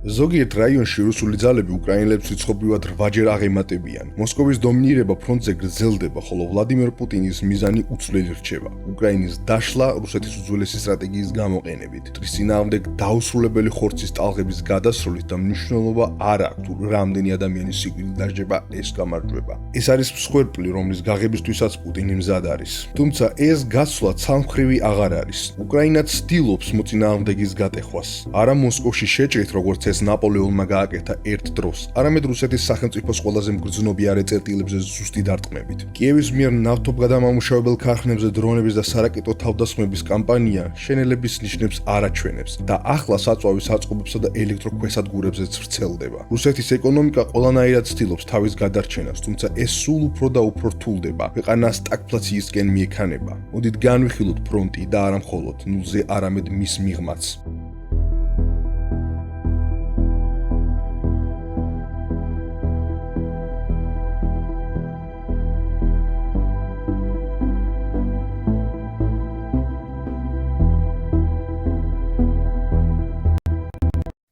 ზოგიერთ რაიონში რუსული ძალები უკრაინელებს რიცხობრივად 8-ჯერ აღემატებიან. მოსკოვის დომინირება ფრონტზე გრძელდება, ხოლო ვლადიმერ პუტინის მიზანი უცვლელი რჩება. უკრაინის დაშლა რუსეთის უძველესი სტრატეგიის გამოყენებით. მტრის წინააღმდეგ დაუსრულებელი ხორცის ტალღების გადასროლით და მნიშვნელობა არ აქვს, თუ რამდენი ადამიანის სიკვდილი დასჯება ეს გამარჯვება. ეს არის მსხვერპლი, რომლის გაღებისთვისაც პუტინი მზად არის. თუმცა ეს გაცვლა ცალმხრივი აღარ არის. უკრაინა ცდილობს მოწინააღმდეგის გატეხვას. არა მოსკოვში შეჭრით, როგორც ეს ნაპოლეონმა გააკეთა ერთ დროს, არამედ რუსეთის სახელმწიფოს ყველაზე მგრძნობიარე წერტილებზე ზუსტი დარტყმებით. კიევის მიერ ნავთობგადამამუშავებელ ქარხნებზე დრონების და სარაკეტო თავდასხმების კამპანია შენელების ნიშნებს არ აჩვენებს და ახლა საწვავის საწყობებსა და ელექტროქვესადგურებზეც ვრცელდება. რუსეთის ეკონომიკა ყველანაირად ცდილობს თავის გადარჩენას, თუმცა ეს სულ უფრო და უფრო რთულდება. ქვეყანა სტაგფლაციისკენ მიექანება. მოდით განვიხილოთ ფრონტი და არა მხოლოდ ნულზე, არამედ მის მიღმაც.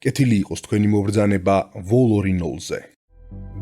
კეთილი იყოს თქვენი მობრძანება ვოლორინოლზე.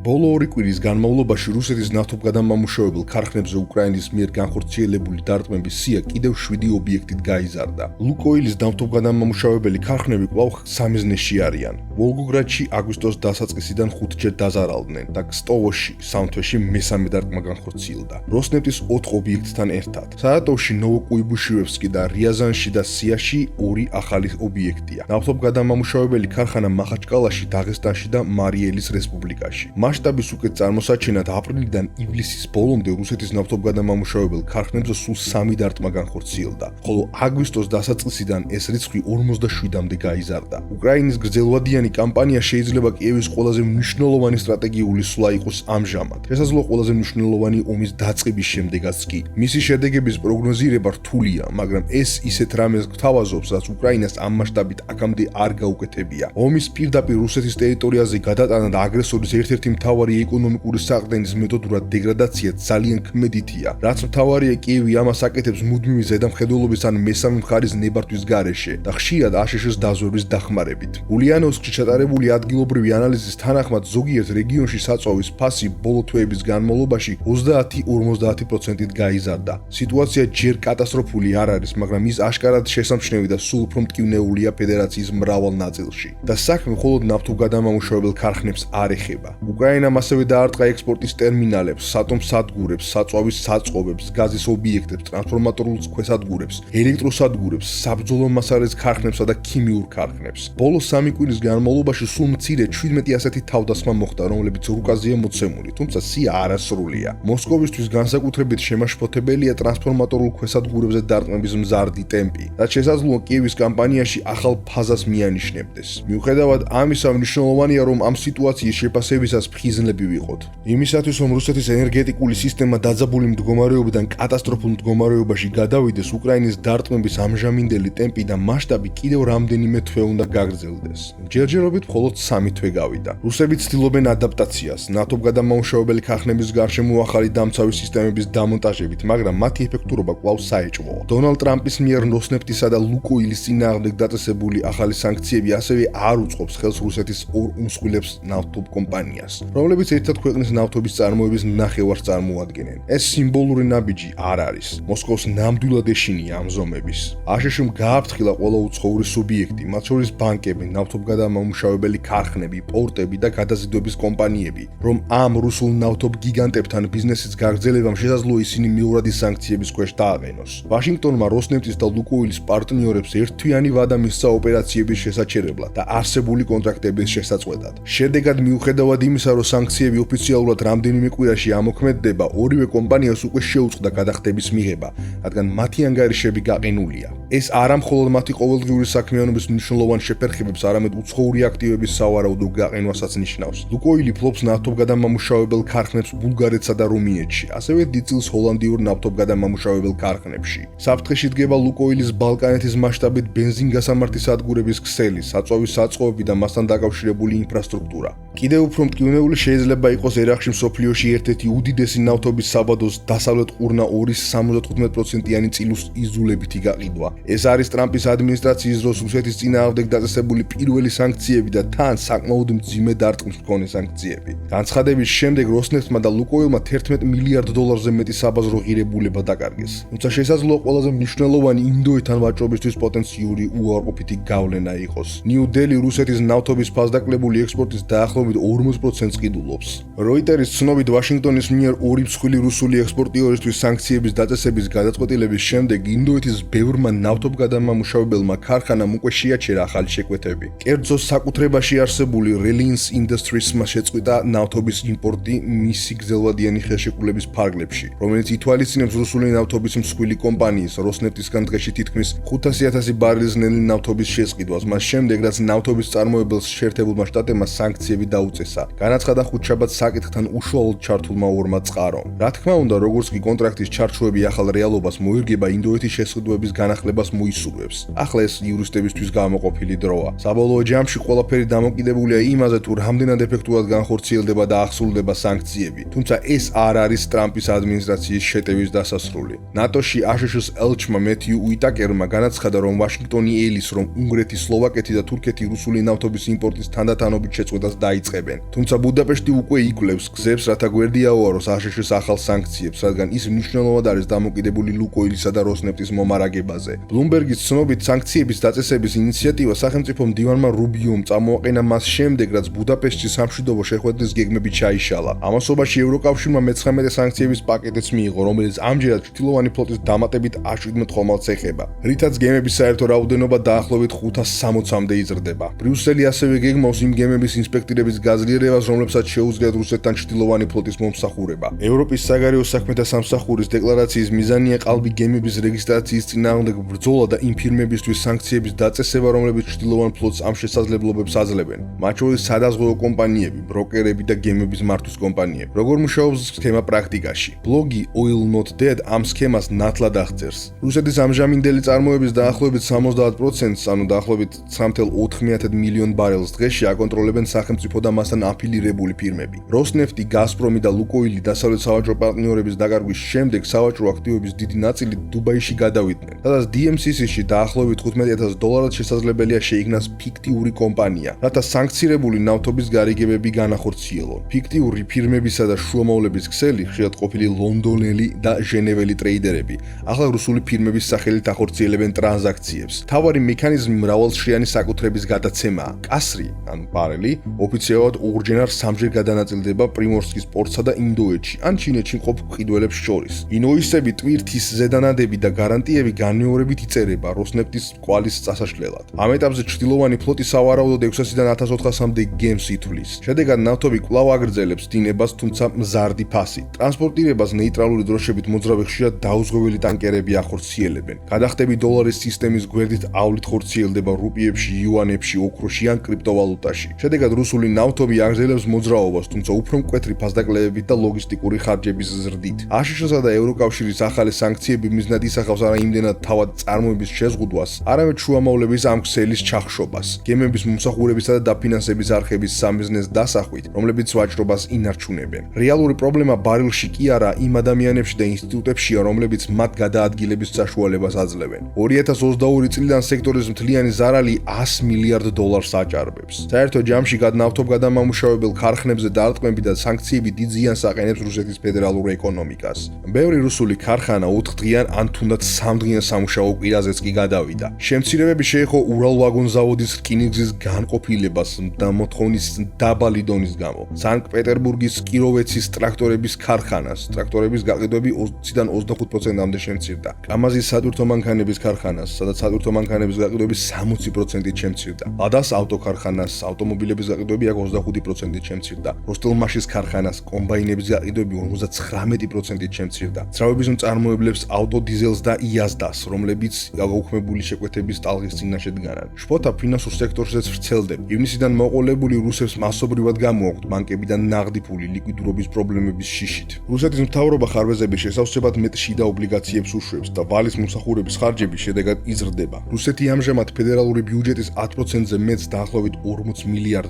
ბოლო 2 კვირის განმავლობაში რუსეთის ნავთობგადამამუშავებელ ქარხნებზე უკრაინის მიერ განხორციელებული დარტყმების სია კიდევ 7 ობიექტით გაიზარდა. ლუკოილის ნავთობგადამამუშავებელი ქარხნები კვლავ სამიზნეში არიან. ვოლგოგრადში აგვისტოს დასაწყისიდან 5-ჯერ დაზარალდნენ და ქსტოვოში სამთვეში მესამე დარტყმა განხორციელდა. როსნეფტის 4 ობიექტთან ერთად. საატოვში ნოვოკუიბუშევსკი და რიაზანში და სიაში 2 ახალი ობიექტია. ნავთობგადამამუშავებელი ქარხანა მახაჩკალაში, დაღესტანში და მარიელის რესპუბლიკაში. მასშტაბის უკეთ წარმოსაჩენად აპრილიდან ივლისის ბოლომდე რუსეთის ნავთობგადამამუშავებელ ქარხნებზე სულ 3 დარტყმა განხორციელდა, ხოლო აგვისტოს დასაწყისიდან ეს რიცხვი 47-მდე გაიზარდა. უკრაინის გრძელვადიანი კამპანია შეიძლება კიევის ყველაზე მნიშვნელოვანი სტრატეგიული სვლა იყოს ამჟამად. შესაძლოა ყველაზე მნიშვნელოვანი ომის დაწყების შემდეგაც კი. მისი შედეგების პროგნოზირება რთულია, მაგრამ ეს ისეთ რამეს გვთავაზობს, რაც უკრაინას ამ მასშტაბით აქამდე არ გაუკეთებია. ომის პირდაპირ რუსეთის ტერიტორიაზე გადატანა და აგრესორის ერთ-ერთი მთავარი ეკონომიკური საყრდენის მეთოდურად დეგრადაცია ძალიან ქმედითია. რაც მთავარია, კიევი ამას აკეთებს მუდმივი ზედამხედველობის ან მესამე მხარის ნებართვის გარეშე და ხშირად აშშ-ს დაზვერვის დახმარებით. ულიანოვსკში ჩატარებული ადგილობრივი ანალიზის თანახმად ზოგიერთ რეგიონში საწვავის ფასი ბოლო თვეების განმავლობაში 30-50%-ით გაიზარდა. სიტუაცია ჯერ კატასტროფული არ არის, მაგრამ ის აშკარად შესამჩნევი და სულ უფრო მტკივნეულია ფედერაციის მრავალ ნაწილში. და საქმე მხოლოდ ნავთობგადამამუშავებელ ქარხნებს არ ეხება. უკრაინამ ასევე დაარტყა ექსპორტის ტერმინალებს, სატომსადგურებს, საწვავის საწყობებს, გაზის ობიექტებს, ტრანსფორმატორულ ქვესადგურებს, ელექტროსადგურებს, საბრძოლო მასალების ქარხნებსა და ქიმიურ ქარხნებს. ბოლო 3 კვირის განმავლობაში სულ მცირე 17 ასეთი თავდასხმა მოხდა, რომლებიც რუკაზეა მოცემული, თუმცა სია არასრულია. მოსკოვისთვის განსაკუთრებით შემაშფოთებელია ტრანსფორმატორულ ქვესადგურებზე დარტყმების მზარდი ტემპი, რაც შესაძლოა კიევის კამპანიაში ახალ ფაზას მიანიშნებდეს. მიუხედავად ამისა, მნიშვნელოვანია, რომ ამ სიტუაციის შეფასებისას ფხიზნლები ვიყოთ. იმისათვის, რომ რუსეთის ენერგეტიკული სისტემა დაძაბული მდგომარეობიდან კატასტროფულ მდგომარეობაში გადავიდეს, უკრაინის დარტყმების ამჟამინდელი ტემპი და მასშტაბი კიდევ რამდენიმე თვე უნდა გაგრძელდეს. ჯერჯერობით მხოლოდ 3 თვე გავიდა. რუსები ცდილობენ ადაპტაციას, ნავთობგადამამუშავებელი ქარხნების გარშემო ახალი დამცავი სისტემების დამონტაჟებით, მაგრამ მათი ეფექტურობა კვლავ საეჭვოა. დონალდ ტრამპის მიერ როსნეფტისა და ლუკოილის წინააღმდეგ დაწესებული ახალი სანქციები ასევე არ უწყობს ხელს რუსეთის ორ უმსხვილებს ნავთობ კომპანიას, რომლებიც ერთად ქვეყნის ნავთობის წარმოების ნახევარს წარმოადგენენ. ეს სიმბოლური ნაბიჯი არ არის. მოსკოვს ნამდვილად ეშინია ამ ზომების. აშშ-მ გააფრთხილა ყველა უცხოური სუბიექტი, მათ შორის ბანკები, ნავთობგადამამუშავებელი ქარხნები, პორტები და გადაზიდვების კომპანიები, რომ ამ რუსულ ნავთობ გიგანტებთან ბიზნესის გაგრძელებამ შესაძლოა ისინი მეორადი სანქციების ქვეშ დააყენოს. ვაშინგტონმა როსნეფტის და ლუკოილის პარტნიორებს ერთთვიანი ვადა მისცა ოპერაციების შესაჩერებლად და არსებული კონტრაქტების შესაწყვეტად. შედეგად მიუხედავად იმისა, რომ სანქციები ოფიციალურად რამდენიმე კვირაში ამოქმედდება, ორივე კომპანიას უკვე შეუწყდა გადახდების მიღება, რადგან მათი ანგარიშები გაყინულია. ეს არა მხოლოდ მათი ყოველდღიური საქმიანობის მნიშვნელოვან შეფერხებებს, არამედ უცხოური აქტივების სავარაუდო გაყენვასაც ნიშნავს. ლუკოილი ფლობს ნავთობგადამამუშავებელ ქარხნებს ბულგარეთსა და რუმინეთში, ასევე დიდწილს ჰოლანდიურ ნავთობგადამამუშავებელ ქარხნებში. საფრთხეში დგება ლუკოილის ბალკანეთის მასშტაბით ბენზინგასამართი სადგურების ქსელი, საწვავის საწყობები და მასთან დაკავშირებული ინფრასტრუქტურა. კიდევ უფრო მტკივნეული შეიძლება იყოს ერაყში მსოფლიოში ერთ-ერთი უდიდესი ნავთობის საბადოს დასავლეთ ყურნა-2-ის 75%-იანი წილუს იზულებითი გაყიდვა. ეს არის ტრამპის ადმინისტრაციის დროს რუსეთის წინააღმდეგ დაწესებული პირველი სანქციები და თან საკმაოდ მძიმე დარტყმის მქონე სანქციები. განცხადების შემდეგ როსნეფტმა და ლუკოილმა $11 მილიარდ მეტი საბაზრო ღირებულება დაკარგეს. თუმცა შესაძლოა ყველაზე მნიშვნელოვანი ინდოეთთან ვაჭრობისთვის პოტენციური უარყოფითი გავლენა იყოს. ნიუ-დელი რუსეთის ნავთობის ფასდაკლებული ექსპორტის დაახლოებით 40%-ს ყიდულობს. როიტერის ცნობით ვაშინგტონის მიერ 2 მსხვილი რუსული ექსპორტიორისთვის სანქციების დაწესების გადაწყვეტილების შემდეგ ინდოეთის ბევრმა ნავთობგადამამუშავებელმა ქარხანამ უკვე შეაჩერა ახალი შეკვეთები. კერძო საკუთრებაში არსებული Reliance Industries-მა შეწყვიტა ნავთობის იმპორტი მისი გრძელვადიანი ხელშეკრულების ფარგლებში, რომელიც ითვალისწინებს რუსული ნავთობის მსხვილი კომპანიის როსნეფტისგან დღეში თითქმის 500,000 ბარელის ნელი ნავთობის შესყიდვას, მას შემდეგ რაც ნავთობის წარმოებელს შეერთებულმა შტატებმა სანქციები დაუწესა. განაცხადა ხუთშაბათს საკითხთან უშუალოდ ჩართულმა ორმა წყარომ. რა თქმა უნდა, როგორც კი კონტრაქტის ჩარჩოები ახალ რეალობას მოერგება, ინდოეთის შესყიდვების განახლებას მოისურვებს. ახლა ეს იურისტებისთვის გამოყოფილი დროა. საბოლოო ჯამში ყველაფერი დამოკიდებულია იმაზე, თუ რამდენად ეფექტურად განხორციელდება და ახსულდება სანქციები. თუმცა ეს არ არის ტრამპის ადმინისტრაციის შეტევის დასასრული. ნატოში აშშ-ს ელჩმა მეთიუ უიტაკერმა განაცხადა, რომ ვაშინგტონი ელის, რომ უნგრეთი, სლოვაკეთი და თურქეთი რუსული ნავთობის იმპორტის თანდათანობით შეწყვეტას დაიწყებენ. თუმცა ბუდაპეშტი უკვე იკვლევს გზებს, რათა გვერდი აუაროს აშშ-ს ახალ სანქციებს, რადგან ის მნიშვნელოვნად არის დამოკიდებული ლუკოილისა და როსნეფტის მომარაგებაზე. ბლუმბერგის ცნობით, სანქციების დაწესების ინიციატივა სახელმწიფო მდივანმა რუბიომ წამოაყენა მას შემდეგ, რაც ბუდაპეშტში სამშვიდობო შეხვედრის გეგმები ჩაიშალა. ამასობაში ევროკავშირმა მე-19 სანქციების პაკეტიც მიიღო, რომელიც ამჯერად ჩრდილოვანი ფლოტის დამატებით 17 ხომალდს ეხება, რითაც გემების საერთო რაოდენობა დაახლოებით 560-მდე იზრდება. ბრიუსელი ასევე გეგმავს იმ გემების ინსპექტირების გაძლიერებას, რომლებსაც შეუძლიათ რუსეთთან ჩრდილოვანი ფლოტის მომსახურება. ევროპის საგარეო საქმეთა სამსახურის დეკლარაციის მიზანია ყალბი გემების რეგისტრაციის წინააღმდეგ ბრძოლა და იმ ფირმებისთვის სანქციების დაწესება, რომლებიც ჩრდილოვან ფლოტს ამ შესაძლებლობებს აძლევენ, მათ შორის სადაზღვევო კომპანიები, ბროკერები და გემების მართვის კომპანიები. როგორ მუშაობს სქემა პრაქტიკაში? ბლოგი Oil Not Dead ამ სქემას ნათლად აღწერს. რუსეთის ამჟამინდელი წარმოების დაახლოებით 70%-ს, ანუ დაახლოებით 3,4 მილიონ ბარელს დღეში აკონტროლებენ სახელმწიფო და მასთან აფილირებული ფირმები. როსნეფტი, გაზპრომი და ლუკოილი დასავლეთ სავაჭრო პარტნიორების დაკარგვის შემდეგ სავაჭრო აქტივების დიდი ნაწილი დუბაიში გადავიდნენ, სადაც DMCC-ში დაახლოებით $15,000 შესაძლებელია შეიქმნას ფიქტიური კომპანია, რათა სანქცირებული ნავთობის გარიგებები განახორციელონ. ფიქტიური ფირმებისა და შუამავლების ქსელი ხშირად ყოფილი ლონდონელი და ჟენეველი ტრეიდერები, ახლა რუსული ფირმების სახელით ახორციელებენ ტრანზაქციებს. მთავარი მექანიზმი მრავალშრიანი საკუთრების გადაცემაა. კასრი, ანუ ბარელი, ოფიციალურად უღრჯენარ სამჯერ გადანაწილდება პრიმორსკის პორტსა და ინდოეთში, ან ჩინეთში მყოფ მყიდველებს შორის. ინოისები, ტვირთის ზედანადები და გარანტიები განმეორებით იწერება როსნეფტის კვალის წასაშლელად. ამ ეტაპზე ჩრდილოვანი ფლოტი სავარაუდოდ 600-დან 1400-მდე გემს ითვლის. შედეგად ნავთობი კვლავ აგრძელებს დინებას, თუმცა მზარდი ფასით. ტრანსპორტირებას ნეიტრალური დროშებით მოძრავი ხშირად დაუზღვეველი ტანკერები ახორციელებენ. გადახდები დოლარის სისტემის გვერდით ავლით ხორციელდება რუპიებში, იუანებში, ოქროში ან კრიპტოვალუტაში. შედეგად რუსული ნავთობი აგრძელებს მოძრაობას, თუმცა უფრო მკვეთრი ფასდაკლებით და ლოგისტიკური ხარჯების ზრდით. აშშ-სა და ევროკავშირის ახალი სანქციები მიზნად ისახავს არა იმდენად თავად წარმოების შეზღუდვას, არამედ შუამავლების ამ ქსელის ჩახშობას, გემების მომსახურებისა და დაფინანსების არხების სამიზნეს დასახვით, რომლებიც ვაჭრობას ინარჩუნებენ. რეალური პრობლემა ბარილში კი არა იმ ადამიანებში და ინსტიტუტებშია, რომლებიც მათ გადაადგილების საშუალებას აძლევენ. 2022 წლიდან სექტორის მთლიანი ზარალი $100 მილიარდ აჭარბებს. საერთო ჯამში ნავთობგადამამუშავებელ ქარხნებზე დარტყმები და სანქციები დიდ ზიანს აყენებს რუსეთის ფედერალურ ეკონომიკას. ბევრი რუსული ქარხანა 4 დღიან ან თუნდაც 3 დღიან სამუშაო კვირაზეც კი გადავიდა. შემცირებები შეეხო ურალვაგონზავოდის რკინიგზის განყოფილებას და მოთხოვნის დაბალი დონის გამო. სანქტ-პეტერბურგის კიროვეცის ტრაქტორების ქარხანას, ტრაქტორების გაყიდვები 20-დან 25%-მდე შემცირდა. კამაზის სატვირთო მანქანების ქარხანას, სადაც სატვირთო მანქანების გაყიდვები 60%-ით შემცირდა. ლადას ავტოქარხანას, ავტომობილების გაყიდვები აქ 25%-ით შემცირდა. როსტელმაშის ქარხანას, კომბაინების გაყიდვები 59%-ით შემცირდა. ძრავების მწარმოებლებს ავტოდიზელს და იაზდას, რომლებიც გაუქმებული შეკვეთების ტალღის წინაშე დგანან. შფოთა ფინანსურ სექტორშიც ვრცელდება. ივნისიდან მოყოლებული რუსებს მასობრივად გამოაქვთ ბანკებიდან ნაღდი ფული ლიკვიდურობის პრობლემების შიშით. რუსეთის მთავრობა ხარვეზების შესავსებად მეტ შიდა ობლიგაციებს უშვებს და ვალის მომსახურების ხარჯები შედეგად იზრდება. რუსეთი ამჟამად ფედერალური ბიუჯეტის 10%-ზე მეტს დაახლოებით $40 მილიარდ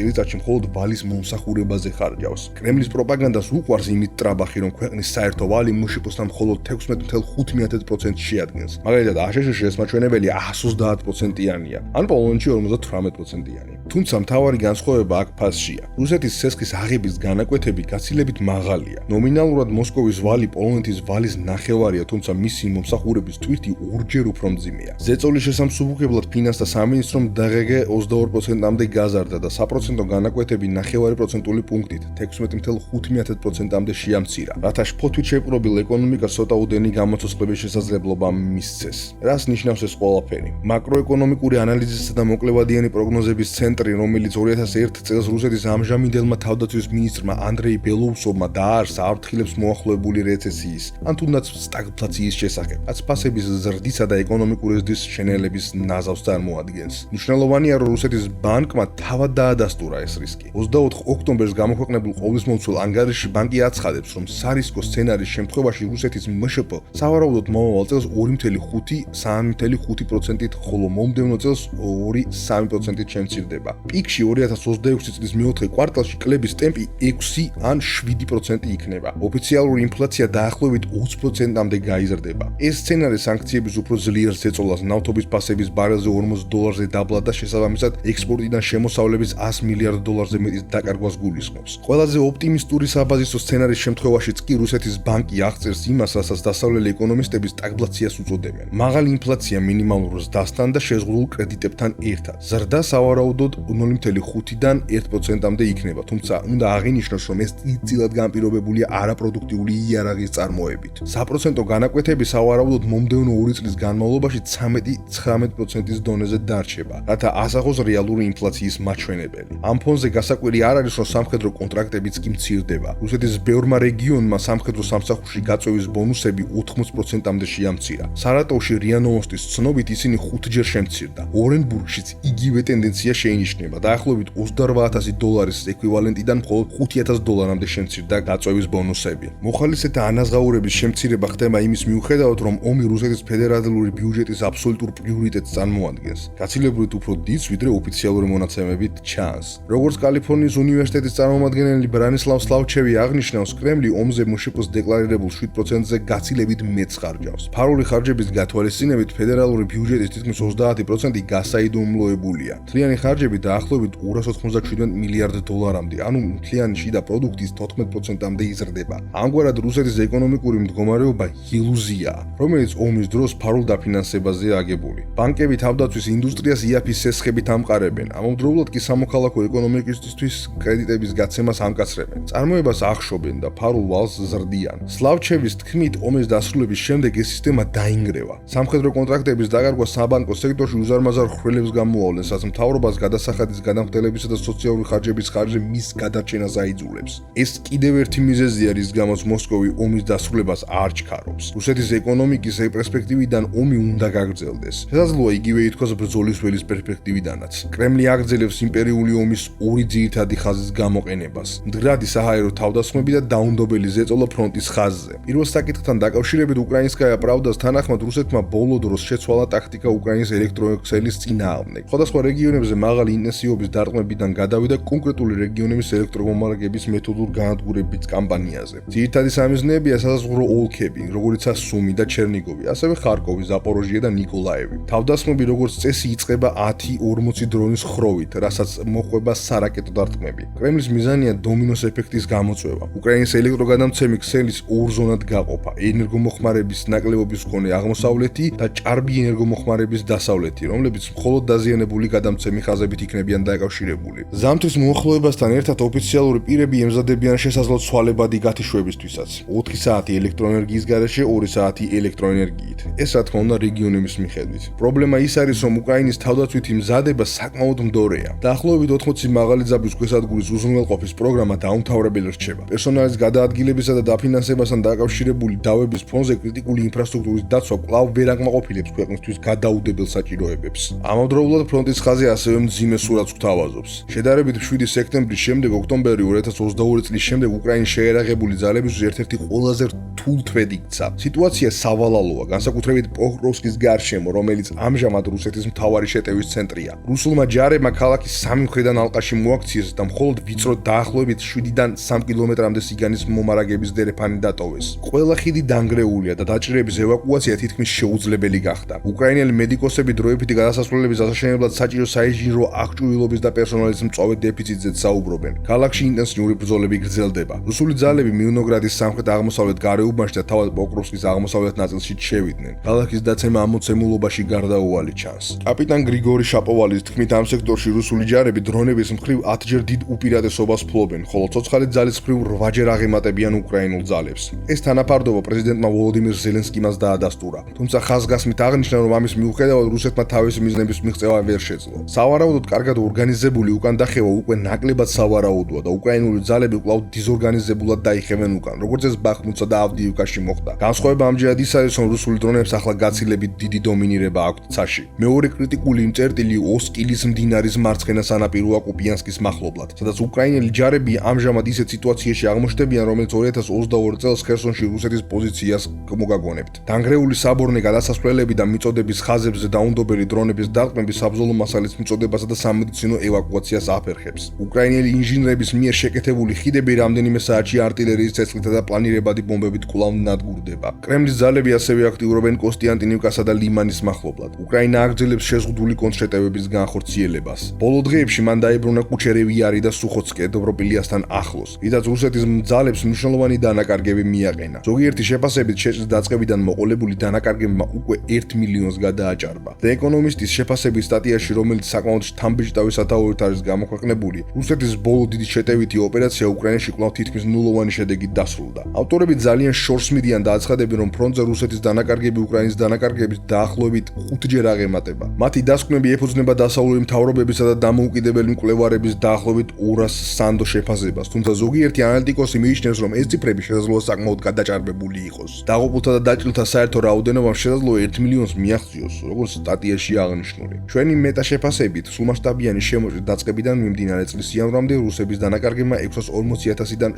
წელიწადში მხოლოდ ვალის მომსახურებაზე ხარჯავს. კრემლის პროპაგანდას უყვარს იმით ტრაბახი, რომ ქვეყნის საერთო ვალი მშპ-სთან მხოლოდ 16.5% შეადგენს. მაგალითად, აშშ-ში ეს მაჩვენებელი 130%-იანია, ან პოლონეთში 58%-იანი. თუმცა მთავარი განსხვავება აქ ფასშია. რუსეთის ცესხის აღების განაკვეთები გაცილებით მაღალია. ნომინალურად მოსკოვის ვალი პოლონეთის ვალის ნახევარია, თუმცა მისი მომსახურების ტვირთი ორჯერ უფრო მძიმეა. ზეწოლის შესამსუბუქებლად ფინანსთა სამინისტრომ დღგ 22%-მდე გაზარდა და საპროცენტო განაკვეთები 9% პუნქტით 16.5%-მდე შეამცირა, რათა შფოთვით შეპყრობილ ეკონომიკას ცოტა უდენი გამოცოცხლების შესაძლებლობა მისცეს. რას ნიშნავს ეს ყველაფერი? მაკროეკონომიკური ანალიზისა და მოკლებადიანი პროგნოზების ცენტრი, რომელიც 2001 წელს რუსეთის ამჟამინდელმა თავდაცვის მინისტრმა ანდრეი ბელოუსოვმა დააარსა, აფრთხილებს მოახლოებული რეცესიის, ან თუნდაც სტაგფლაციის შესახებ, რაც ფასების ზრდისა და ეკონომიკური ზრდის შენელების ნაზავს წარმოადგენს. მნიშვნელოვანია, რომ რუსეთის ბანკმა თავად დაადასტურა ეს რისკი. 24 ოქტომბერს გამოქვეყნებულ ყოვლისმომცველ ანგარიშში ბანკი აცხადებს, რომ სარისკო სცენარის შემთხვევაში რუსეთის მშპ სავარაუდოდ მომავალ წელს 2.5-3.5%-ით, ხოლო მომდევნო წელს 2-3%-ით შემცირდება. პიკში 2026 წლის მეოთხე კვარტალში კლების ტემპი 6 ან 7% იქნება. ოფიციალური ინფლაცია დაახლოებით 20%-მდე გაიზრდება. ეს სცენარი სანქციების უფრო ძლიერ ზეწოლას, ნავთობის ფასების ბარელზე $40 დაბლა და შესაბამისად ექსპორტიდან შემოსავლების $100 მილიარდ მეტის დაკარგვას გულისხმობს. ყველაზე ოპტიმისტური საბაზისო სცენარის შემთხვევაშიც კი რუსეთის ბანკი აღწერს იმას, რასაც დასავლელი ეკონომისტები სტაგფლაციას უწოდებენ. მაღალი ინფლაცია მინიმალურ ზრდასთან და შეზღუდულ კრედიტებთან ერთად. ზრდა სავარაუდოდ 0.5-დან 1%-მდე იქნება, თუმცა უნდა აღინიშნოს, რომ ეს წილად განპირობებულია არაპროდუქტიული იარაღის წარმოებით. საპროცენტო განაკვეთები სავარაუდოდ მომდევნო 2 წლის განმავლობაში 13-19%-ის დონეზე დარჩება, რათა ასახოს რეალური ინფლაციის მაჩვენებელი. ამ ფონზე გასაკვირი არ არის, რომ სამხედრო კონტრაქტებიც კი მცირდება. რუსეთის ბევრმა რეგიონმა სამხედრო სამსახურში გაწვევის ბონუსები 80%-მდე შეამცირა. სარატოვში რია ნოვოსტის ცნობით ისინი 5-ჯერ შემცირდა. ორენბურგშიც იგივე ტენდენცია შეინიშნება. დაახლოებით $28,000 ეკვივალენტიდან მხოლოდ $5,000-მდე შემცირდა გაწვევის ბონუსები. მოხალისეთა ანაზღაურების შემცირება ხდება იმის მიუხედავად, რომ ომი რუსეთის ფედერალური ბიუჯეტის აბსოლუტურ პრიორიტეტს წარმოადგენს. გაცილებით უფრო დიდს, ვიდრე ოფიციალური მონაცემებით ჩანს. როგორც კალიფორნიის უნივერსიტეტის წარმომადგენელი ბრანისლავ სლავჩევი აღნიშნავს, კრემლი ომზე მშპ-ს დეკლარირებულ 7%-ზე გაცილებით მეტს ხარჯავს. ფარული ხარჯების გათვალისწინებით ფედერალური ბიუჯეტის თითქმის 30% გასაიდუმლოებულია. მთლიანი ხარჯები დაახლოებით $297 მილიარდ-მდე, ანუ მთლიანი შიდა პროდუქტის 14%-მდე იზრდება. ამგვარად რუსეთის ეკონომიკური მდგომარეობა ილუზიაა, რომელიც ომის დროს ფარულ დაფინანსებაზე აგებული. ბანკები თავდაცვის ინდუსტრიას იაფის სესხებით ამყარებენ, ამავდროულად კი სამოქალაქო ეკონომიკისთვის კრედიტების გაცემას ამკაცრებენ. წარმოებას ახშობენ და ფარულ ვალს ზრდიან. სლავჩევის თქმით, ომის დასრულების შემდეგ ეს სისტემა დაინგრევა. სამხედრო კონტრაქტების დაკარგვა საბანკო სექტორში უზარმაზარ ხვრელებს გამოავლენს, რაც მთავრობას გადასახადის გადამხდელებისა და სოციალური ხარჯების ხარჯზე მის გადარჩენას აიძულებს. ეს კიდევ ერთი მიზეზია, რის გამოც მოსკოვი ომის დასრულებას არ ჩქარობს. რუსეთის ეკონომიკის პერსპექტივიდან ომი უნდა გაგრძელდეს. შესაძლოა იგივე ითქვას ბრძოლის ველის პერსპექტივიდანაც. კრემლი აგრძელებს იმპერიული ომის ორი ძირითადი ხაზის გამოყენებას: მდგრადი საჰაერო თავდასხმები და დაუნდობელი ზეწოლა ფრონტის ხაზზე. პირველ საკითხთან დაკავშირებით უკრაინსკაია პრავდას თანახმად რუსეთმა ბოლო დროს შეცვალა ტაქტიკა უკრაინის ელექტროექსელის წინააღმდეგ. სხვადასხვა რეგიონებზე მაღალი ინტენსივობის დარტყმებიდან გადავიდა კონკრეტული რეგიონების ელექტრომომარაგების მეთოდურ განადგურების კამპანიაზე. ძირითადი სამიზნეებია საზღვრო ოლქები, როგორიცაა სუმი და ჩერნიგოვი, ასევე ხარკოვი, ზაპოროჟია და ნიკოლაევი. თავდასხმები როგორც წესი იწყება 10-40 დრონის ხროვით, რასაც მოყვება სარაკეტო დარტყმები. კრემლის მიზანია დომინოს ეფექტის გამოწვევა. უკრაინის ელექტროგადამცემი ქსელის ორ ზონად გაყოფა: ენერგომოხმარების ნაკლებობის მქონე აღმოსავლეთი და ჭარბი ენერგომოხმარების დასავლეთი, რომლებიც მხოლოდ დაზიანებული გადამცემი ხაზებით იქნებიან დაკავშირებული. ზამთრის მოახლოებასთან ერთად ოფიციალური პირები ემზადებიან შესაძლო ცვალებადი გათიშვებისთვისაც. 4 საათი ელექტროენერგიის გარეშე, 2 საათი ელექტროენერგიით. ეს რა თქმა უნდა რეგიონების მიხედვით. პრობლემა ის არის, რომ უკრაინის თავდაცვითი მზადება საკმაოდ მდორეა. დაახლოებით 80 მაღალი ძაბვის ქვესადგურის უზრუნველყოფის პროგრამა დაუმთავრებელი რჩება. პერსონალის გადაადგილებისა და დაფინანსებასთან დაკავშირებული დავების ფონზე კრიტიკული ინფრასტრუქტურის დაცვა კვლავ ვერ აკმაყოფილებს ქვეყნისთვის გადაუდებელ საჭიროებებს. ამავდროულად ფრონტის ხაზი ასევე მძიმე სურათს გვთავაზობს. შედარებით 7 სექტემბრის შემდეგ ოქტომბერი 2022 წლის შემდეგ უკრაინის შეერაღებული ძალებისთვის ერთ-ერთი ყველაზე რთულ თვედ იქცა. სიტუაცია სავალალოა, განსაკუთრებით პოკროვსკის გარშემო, რომელიც ამჟამად რუსეთის მთავარი შეტევის ცენტრია. რუსულმა ჯარებმა ქალაქის სამი მხრიდან კრემლთან ალყაში მოაქციეს და მხოლოდ ვიწრო დაახლოებით 7-დან 3 კილომეტრამდე სიგანის მომარაგების დერეფანი დატოვეს. ყველა ხიდი დანგრეულია და დაჭირების ევაკუაცია თითქმის შეუძლებელი გახდა. უკრაინელი მედიკოსები დროებითი გადასასვლელების ასაშენებლად საჭირო საინჟინრო აღჭურვილობის და პერსონალის მწვავე დეფიციტზეც საუბრობენ. ქალაქში ინტენსიური ბრძოლები გრძელდება. რუსული ძალები მილნოგრადის სამხრეთ-აღმოსავლეთ გარეუბანში და თავად პოკროვსკის აღმოსავლეთ ნაწილში შევიდნენ. ქალაქის დაცემა ამოცემულობაში გარდაუვალი ჩანს. კაპიტან გრიგორი შაპოვალის თქმით, ამ სექტორში რუსული ჯარები დრონების მხრივ 10-ჯერ დიდ უპირატესობას ფლობენ, ხოლო ცოცხალი ძალის მხრივ 8-ჯერ აღემატებიან უკრაინულ ძალებს. ეს თანაფარდობა პრეზიდენტმა ვოლოდიმირ ზელენსკიმაც დაადასტურა. თუმცა ხაზგასმით აღნიშნა, რომ ამის მიუხედავად რუსეთმა თავისი მიზნების მიღწევა ვერ შეძლო. სავარაუდოდ კარგად ორგანიზებული უკანდახევა უკვე ნაკლებად სავარაუდოა და უკრაინული ძალები კვლავ დიზორგანიზებულად დაიხევენ უკან, როგორც ეს ბახმუტსა და ავდიივკაში მოხდა. განსხვავება ამჯერად ის არის, რომ რუსული დრონებს ახლა გაცილებით დიდი დომინირება აქვთ ცაში. მეორე კრიტიკული წერტილი ოსკილის მდინარის მარცხენა სანაპიროა კუპიანსკის მახლობლად, სადაც უკრაინელი ჯარები ამჟამად ისეთ სიტუაციაში აღმოჩნდებიან, რომელიც 2022 წელს ხერსონში რუსეთის პოზიციას მოგაგონებთ. დანგრეული საბორნე გადასასვლელები და მიწოდების ხაზებზე დაუნდობელი დრონების დარტყმები საბრძოლო მასალის მიწოდებასა და სამედიცინო ევაკუაციას აფერხებს. უკრაინელი ინჟინრების მიერ შეკეთებული ხიდები რამდენიმე საათში артиლერიის ცეცხლითა და პლანირებადი ბომბებით კვლავ ნადგურდება. კრემლის ძალები ასევე აქტიურობენ კონსტანტინივკასა და ლიმანის მახლობლად. უკრაინა აგრძელებს შეზღუდული კონტრშეტევების განხორციელებას. ბოლო დღეებში მან დაიბრუნა კუჩერევიარი და სუხოცკე დობროპილიასთან ახლოს, რითაც რუსეთის ძალებს მნიშვნელოვანი დანაკარგები მიაყენა. ზოგიერთი შეფასებით შეჭრის დაწყებიდან მოყოლებული დანაკარგებმა უკვე 1 მილიონს გადააჭარბა. The Economist-ის შეფასების სტატიაში, რომელიც საკმაოდ შთამბეჭდავი სათაურით არის გამოქვეყნებული, რუსეთის ბოლო დიდი შეტევითი ოპერაცია უკრაინაში კვლავ თითქმის ნულოვანი შედეგით დასრულდა. ავტორები ძალიან შორს მიდიან და აცხადებენ, რომ ფრონტზე რუსეთის დანაკარგები უკრაინის დანაკარგებით დაახლოებით 5-ჯერ აღემატება. მათი დასკვნები ეფუძნება დასავლური მთავრობებისა და დამოუკიდებელი მკვლევარების დაახლოებით 200 სანდო შეფასებას, თუმცა ზოგიერთი ანალიტიკოსი მიიჩნევს, რომ ეს ციფრები შესაძლოა საკმაოდ გადაჭარბებული იყოს. დაღუპულთა და დაჭრილთა საერთო რაოდენობამ შესაძლოა 1 მილიონს მიაღწიოს, როგორც სტატიაში აღნიშნული. ჩვენი მეტაშეფასებით, სრულმასშტაბიანი შემოჭრის დაწყებიდან მიმდინარე წლის იანვრამდე რუსების დანაკარგებმა 640,000-დან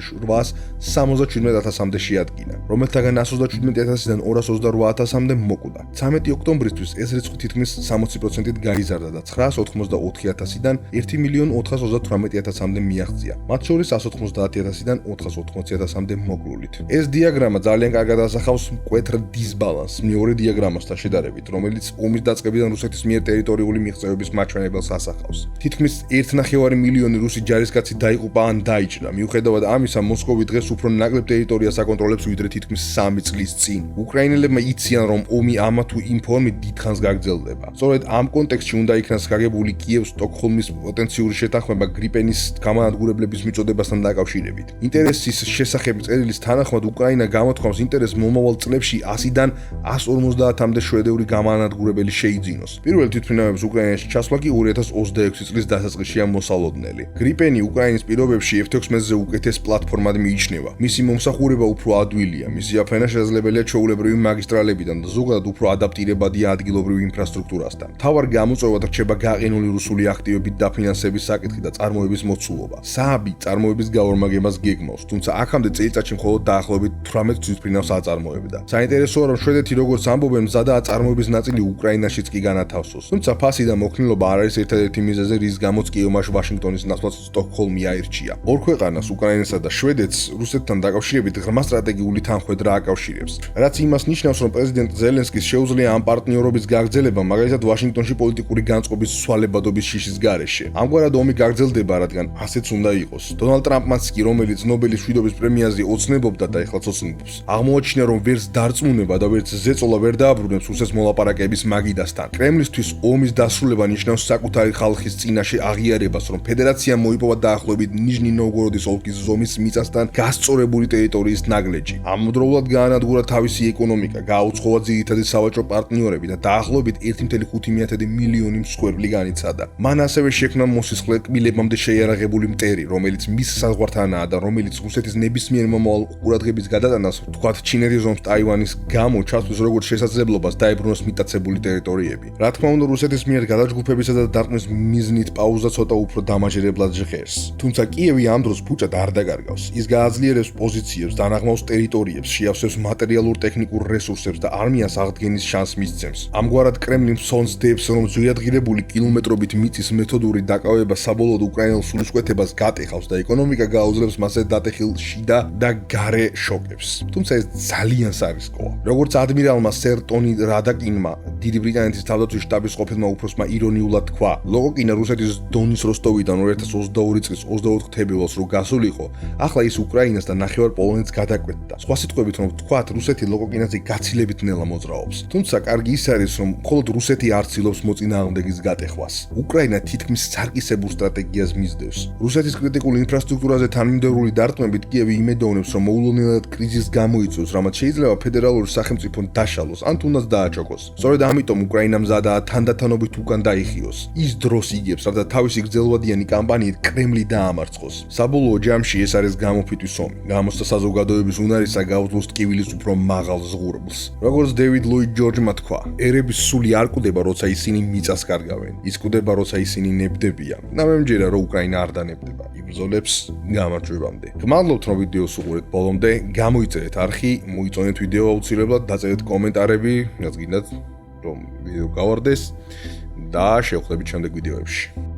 877,000-მდე შეადგინა, რომელთაგან 127,000-დან 228,000-მდე მოკვდა. 13 ოქტომბრისთვის ეს რიცხვი თითქმის 60%-ით გაიზარდა და 984,000-დან 1,428,000-მდე მიაღწია, მათ შორის 190,000-დან 480,000-მდე მოგლულით. ეს დიაგრამა ძალიან კარგად ასახავს მკვეთრ დისბალანსს მეორე დიაგრამასთან შედარებით, რომელიც ომის დაწყებიდან რუსეთის მიერ ტერიტორიული მიღწევების მაჩვენებელს ასახავს. თითქმის 1,5 მილიონი რუსი ჯარისკაცი დაიღუპა ან დაიჭრა. მიუხედავად ამისა, მოსკოვი დღეს უფრო ნაკლებ ტერიტორიას აკონტროლებს ვიდრე თითქმის 3 წლის წინ. უკრაინელებმა იციან, რომ ომი ამა თუ იმ ფორმით დიდხანს გაგრძელდება. სწორედ ამ კონტექსტში უნდა იქნას გაგებული კიევ-სტოკჰოლმის პოტენციური შეთანხმება გრიპენის გამანადგურებლების მიწოდებასთან დაკავშირებით. ინტერესის შესახებ წერილის თანახმად უკრაინა გამოთქვამს ინტერესს მომავალ წლებში 100-დან 150-მდე შვედური გამანადგურებელი შეიძინოს. პირველ თვითმფრინავებს უკრაინაში ჩასვლა კი 2026 წლის დასაწყისშია მოსალოდნელი. გრიპენი უკრაინის პირობებში F-16-ზე უკეთეს პლატფორმად მიიჩნევა. მისი მომსახურება უფრო ადვილია, მისი აფენა შესაძლებელია ჩვეულებრივი მაგისტრალებიდან და ზოგადად უფრო ადაპტირებადია ადგილობრივ ინფრასტრუქტურასთან. მთავარ გამოწვევად რჩება გაყინული რუსული აქტივებით დაფინანსების საკითხი და წარმოების მოცულობა. სააბი წარმოების გაორმაგებას გეგმავს, თუმცა აქამდე წელიწადში მხოლოდ დაახლოებით 18 თვითმფრინავს აწარმოებდა. საინტერესოა, რომ შვედეთი როგორც ამბობენ, მზადაა წარმოების ნაწილი უკრაინაშიც კი განათავსოს. თუმცა ფასი და მოქნილობა არ არის ერთადერთი მიზეზი, რის გამოც კიევმაში ვაშინგტონის ნაცვლად სტოკჰოლმი აირჩია. ორ ქვეყანას, უკრაინასა და შვედეთს, რუსეთთან დაკავშირებით ღრმა სტრატეგიული თანხმედრა აკავშირებს, რაც იმას ნიშნავს, რომ პრეზიდენტ ზელენსკის შეუძლია ამ პარტნიორობის გაგრძელება, მაგალითად ვაშინგტონში პოლიტიკური განწყობის სვალებადობის შიშის გარეშე. ამგვარად ომი გაგრძელდება, რადგან ასეც უნდა იყოს. დონალდ ტრამპმაც კი, რომელიც ნობელის მშვიდობის პრემიაზე ოცნებობდა და ეხლაც ოცნებობს, აღმოაჩინა, რომ ვერც დარწმუნება და ვერც ზეწოლა ვერ დააბრუნებს რუსეთს მოლაპარაკების მაგიდასთან. კრემლისთვის ომის დასრულება ნიშნავს საკუთარი ხალხის წინაშე აღიარებას, რომ ფედერაცია მოიპოვა დაახლოებით ნიჟნი-ნოვგოროდის ოლქის ზომის მიწასთან გასწორებული ტერიტორიის ნაგლეჯი. ამავდროულად გაანადგურა თავისი ეკონომიკა, გააუცხოვა ძირითადი სავაჭრო პარტნიორები და დაახლოებით 1,5 მილიონი მსხვერპლი განიცადა. მან ასევე შექმნა მოსისხლე კბილებამდე შეიარაღებული მტერი, რომელიც მის საზღვართანაა და რომელიც რუსეთის ნებისმიერ მომავალ ყურადღების გადატანას, თქვათ ჩინეთის ომს ტაივანის გამო ჩასვლის როგორც შესაძლებლობას დაებრუნოს მიტაცებული ტერიტორიები. რა თქმა უნდა, რუსეთის მიერ გადაჯგუფებისა და დარტყმის მიზნით პაუზა ცოტა უფრო დამაჯერებლად ჟღერს. თუმცა კიევი ამ დროს ფუჭად არ დაგარგავს. ის გააძლიერებს პოზიციებს, დანაღმავს ტერიტორიებს, შეავსებს მატერიალურ-ტექნიკურ რესურსებს და არმიას აღდგენის შანსს მისცემს. ამგვარად კრემლი მსონს დებს, რომ ზვიადღირებული კილომეტრობით მიწის მეთოდური დაკავება საბოლოოდ უკრაინელ სულისკვეთებას გატეხავს და ეკონომიკა გააუძლებს მასზე დატეხილ შიდა და გარე შოკებს. თუმცა ეს ძალიან სარისკოა. როგორც ადმირალმა სერ ტონი რადაკინმა, დიდი ბრიტანეთის თავდაცვის შტაბის ყოფილმა უფროსმა ირონიულად თქვა: ლოგოკინა რუსეთის დონის როსტოვიდან 2022 წლის 24 თებერვალს რო გასულიყო, ახლა ის უკრაინას და ნახევარ პოლონეთს გადაკვეთდა. სხვა სიტყვებით რომ ვთქვათ, რუსეთი ლოგოკინაზე გაცილებით ნელა მოძრაობს. თუმცა კარგი ის არის, რომ მხოლოდ რუსეთი არ ცდილობს მოწინააღმდეგის გატეხვას. უკრაინა თითქმის სარკისებურ სტრატეგიას მისდევს. რუსეთის კრიტიკულ ინფრასტრუქტურაზე თანმიმდევრული დარტყმებით კიევი იმედოვნებს, რომ მოულოდნელად კრიზისს გამოიწვევს, რამაც შეიძლება ფედერალური სახელმწიფო დაშალოს, ან თუნდაც დააჩოქოს. სწორედ ამიტომ უკრაინა მზადაა თანდათანობით უკან დაიხიოს. ის დროს იგებს, რათა თავისი გრძელვადიანი კამპანიით კრემლი დაამარცხოს. საბოლოო ჯამში ეს არის გამოფიტვის ომი. გამოსცა საზოგადოების უნარისა გაუძლოს ტკივილის უფრო მაღალ ზღურბლს. როგორც დევიდ ლუი ჯორჯმა თქვა, ერების სული არ კვდება, როცა ისინი მიწას კარგავენ. ის კვდება, როცა ისინი ნებდებიან. და მე მჯერა, რომ უკრაინა არ დანებდება. იბრძოლებს გამარჯვებამდე. გმადლობთ, რომ ვიდეოს უყურეთ ბოლომდე. გამოიწერეთ არხი, მოიწონეთ ვიდეო აუცილებლად, დაწერეთ კომენტარები, რაც გინდათ, რომ ვიდეო გავარდეს და შევხვდებით შემდეგ ვიდეოებში.